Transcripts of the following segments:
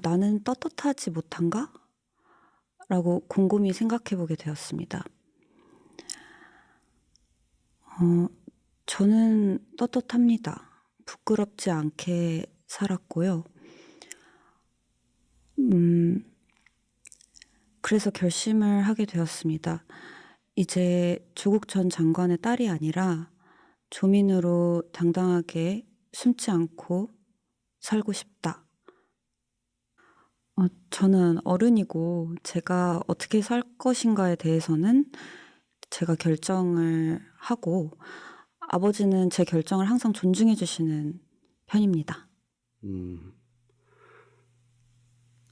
나는 떳떳하지 못한가? 라고 곰곰이 생각해 보게 되었습니다. 저는 떳떳합니다. 부끄럽지 않게 살았고요. 그래서 결심을 하게 되었습니다. 이제 조국 전 장관의 딸이 아니라 조민으로 당당하게 숨지 않고 살고 싶다. 저는 어른이고 제가 어떻게 살 것인가에 대해서는 제가 결정을 하고 아버지는 제 결정을 항상 존중해 주시는 편입니다.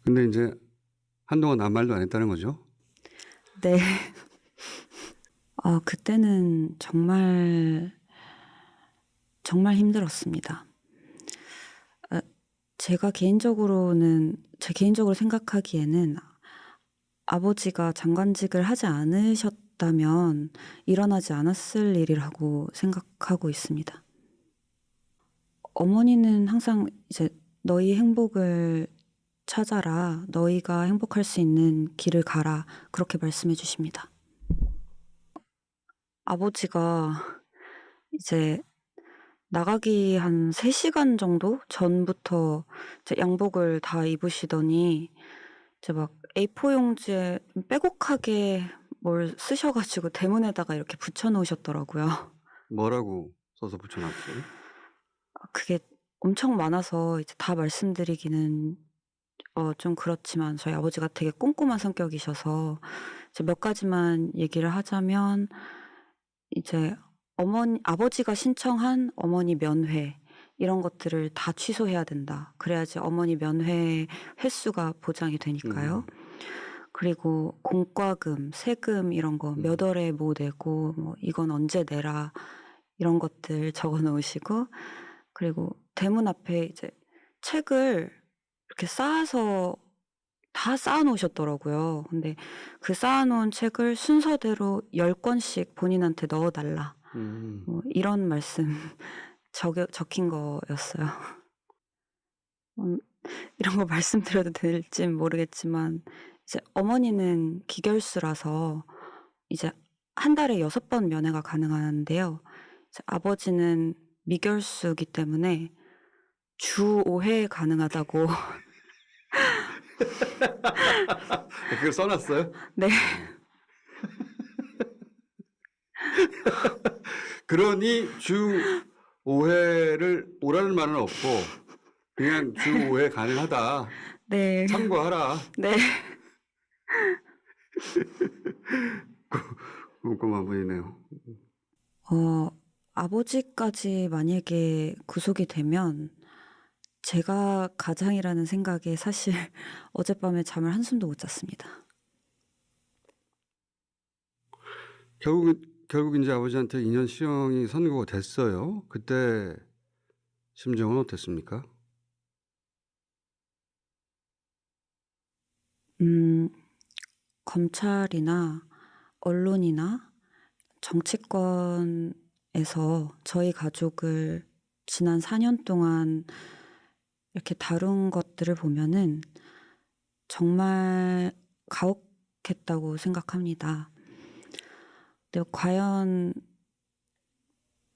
근데 이제 한동안 아무 말도 안 했다는 거죠? 네. 그때는 정말 힘들었습니다. 제가 개인적으로 생각하기에는 아버지가 장관직을 하지 않으셨다면 일어나지 않았을 일이라고 생각하고 있습니다. 어머니는 항상 이제 너희 행복을 찾아라, 너희가 행복할 수 있는 길을 가라, 그렇게 말씀해 주십니다. 아버지가 이제 나가기 한 3시간 정도 전부터 이제 양복을 다 입으시더니 이제 막 A4 용지에 빼곡하게 뭘 쓰셔가지고 대문에다가 이렇게 붙여놓으셨더라고요. 뭐라고 써서 붙여놨어요? 그게 엄청 많아서 이제 다 말씀드리기는 좀 그렇지만 저희 아버지가 되게 꼼꼼한 성격이셔서 이제 몇 가지만 얘기를 하자면 이제 아버지가 신청한 어머니 면회 이런 것들을 다 취소해야 된다. 그래야지 어머니 면회 횟수가 보장이 되니까요. 그리고 공과금, 세금 이런 거 몇 월에 뭐 내고 뭐 이건 언제 내라 이런 것들 적어 놓으시고 그리고 대문 앞에 이제 책을 이렇게 쌓아서 다 쌓아 놓으셨더라고요. 근데 그 쌓아 놓은 책을 순서대로 10권씩 본인한테 넣어 달라. 뭐 이런 말씀 적힌 거였어요. 이런 거 말씀드려도 될진 모르겠지만 이제 어머니는 기결수라서 이제 한 달에 6번 면회가 가능한데요. 이제 아버지는 미결수이기 때문에 주 5회 가능하다고. 그걸 써놨어요? 네. 그러니 주 5회를 오라는 말은 없고 그냥 주 5회 가능하다. 네. 참고하라. 네. 꼼꼼한 분이네요. 아버지까지 만약에 구속이 되면 제가 가장이라는 생각에 사실 어젯밤에 잠을 한숨도 못 잤습니다. 결국 이제 아버지한테 2년 실형이 선고가 됐어요. 그때 심정은 어땠습니까? 검찰이나 언론이나 정치권에서 저희 가족을 지난 4년 동안 이렇게 다룬 것들을 보면은 정말 가혹했다고 생각합니다. 근데 과연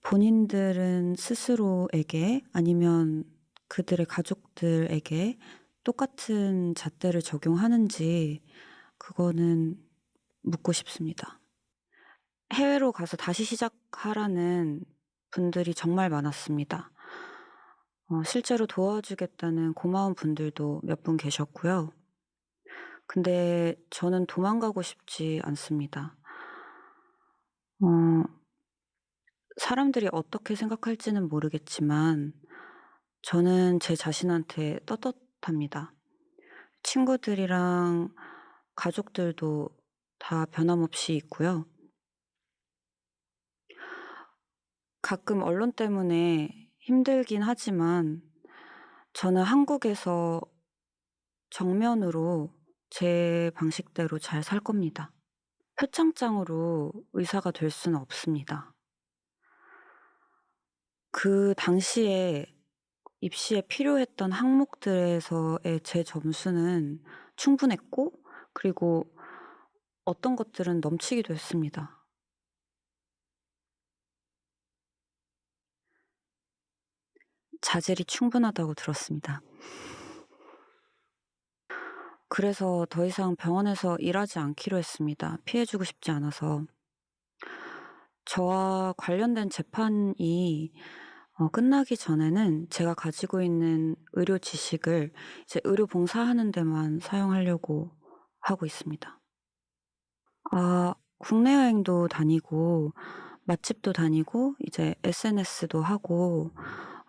본인들은 스스로에게 아니면 그들의 가족들에게 똑같은 잣대를 적용하는지 그거는 묻고 싶습니다. 해외로 가서 다시 시작하라는 분들이 정말 많았습니다. 실제로 도와주겠다는 고마운 분들도 몇 분 계셨고요. 근데 저는 도망가고 싶지 않습니다. 사람들이 어떻게 생각할지는 모르겠지만 저는 제 자신한테 떳떳합니다. 친구들이랑 가족들도 다 변함없이 있고요. 가끔 언론 때문에 힘들긴 하지만 저는 한국에서 정면으로 제 방식대로 잘 살 겁니다. 표창장으로 의사가 될 수는 없습니다. 그 당시에 입시에 필요했던 항목들에서의 제 점수는 충분했고, 그리고 어떤 것들은 넘치기도 했습니다. 자질이 충분하다고 들었습니다. 그래서 더 이상 병원에서 일하지 않기로 했습니다. 피해 주고 싶지 않아서. 저와 관련된 재판이 끝나기 전에는 제가 가지고 있는 의료 지식을 이제 의료 봉사하는 데만 사용하려고 하고 있습니다. 국내 여행도 다니고 맛집도 다니고 이제 SNS도 하고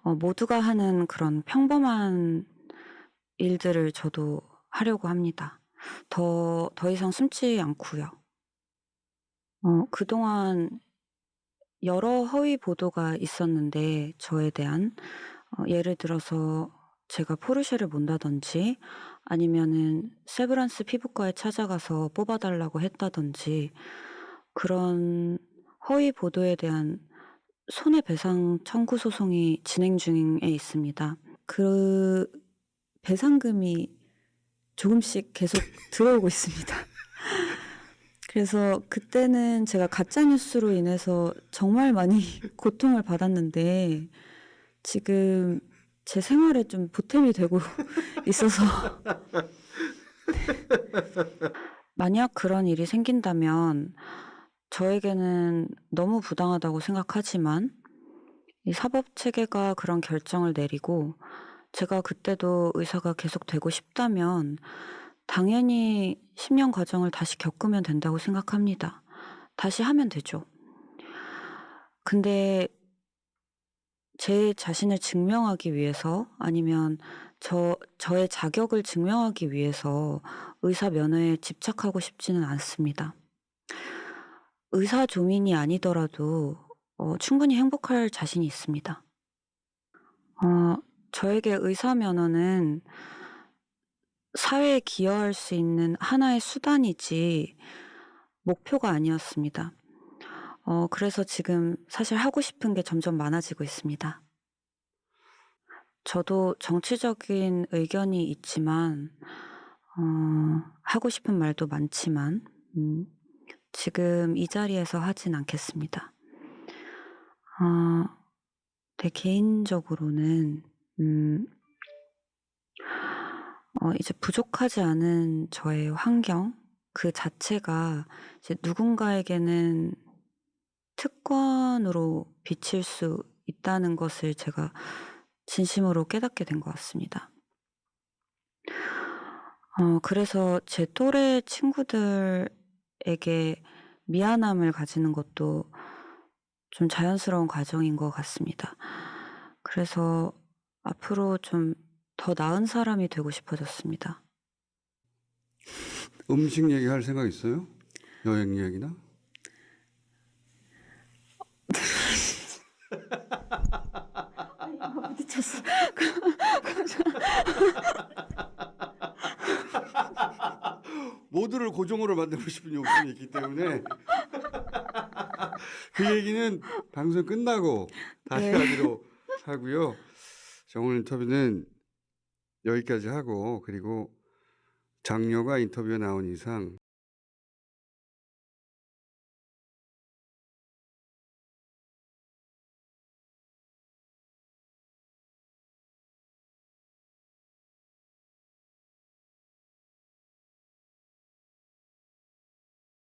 모두가 하는 그런 평범한 일들을 저도 하려고 합니다. 더 이상 숨지 않고요. 그동안 여러 허위 보도가 있었는데 저에 대한 예를 들어서 제가 포르쉐를 몬다든지 아니면은 세브란스 피부과에 찾아가서 뽑아 달라고 했다든지 그런 허위 보도에 대한 손해배상 청구 소송이 진행 중에 있습니다. 그 배상금이 조금씩 계속 들어오고 있습니다. 그래서 그때는 제가 가짜 뉴스로 인해서 정말 많이 고통을 받았는데 지금 제 생활에 좀 보탬이 되고 있어서 만약 그런 일이 생긴다면 저에게는 너무 부당하다고 생각하지만 이 사법 체계가 그런 결정을 내리고 제가 그때도 의사가 계속 되고 싶다면 당연히 10년 과정을 다시 겪으면 된다고 생각합니다. 다시 하면 되죠. 근데 제 자신을 증명하기 위해서 아니면 저의 자격을 증명하기 위해서 의사 면허에 집착하고 싶지는 않습니다. 의사 조민이 아니더라도 충분히 행복할 자신이 있습니다. 저에게 의사 면허는 사회에 기여할 수 있는 하나의 수단이지 목표가 아니었습니다. 그래서 지금 사실 하고 싶은 게 점점 많아지고 있습니다. 저도 정치적인 의견이 있지만 하고 싶은 말도 많지만 지금 이 자리에서 하진 않겠습니다. 제 개인적으로는 이제 부족하지 않은 저의 환경 그 자체가 이제 누군가에게는 특권으로 비칠 수 있다는 것을 제가 진심으로 깨닫게 된 것 같습니다. 그래서 제 또래 친구들에게 미안함을 가지는 것도 좀 자연스러운 과정인 것 같습니다. 그래서 앞으로 좀 더 나은 사람이 되고 싶어졌습니다. 음식 얘기할 생각 있어요? 여행 얘기나? 미쳤어. 모두를 고정으로 만들고 싶은 욕심이 있기 때문에 그 얘기는 방송 끝나고 다시 네. 하기로 하고요. 자, 오늘 인터뷰는 여기까지 하고 그리고 장녀가 인터뷰에 나온 이상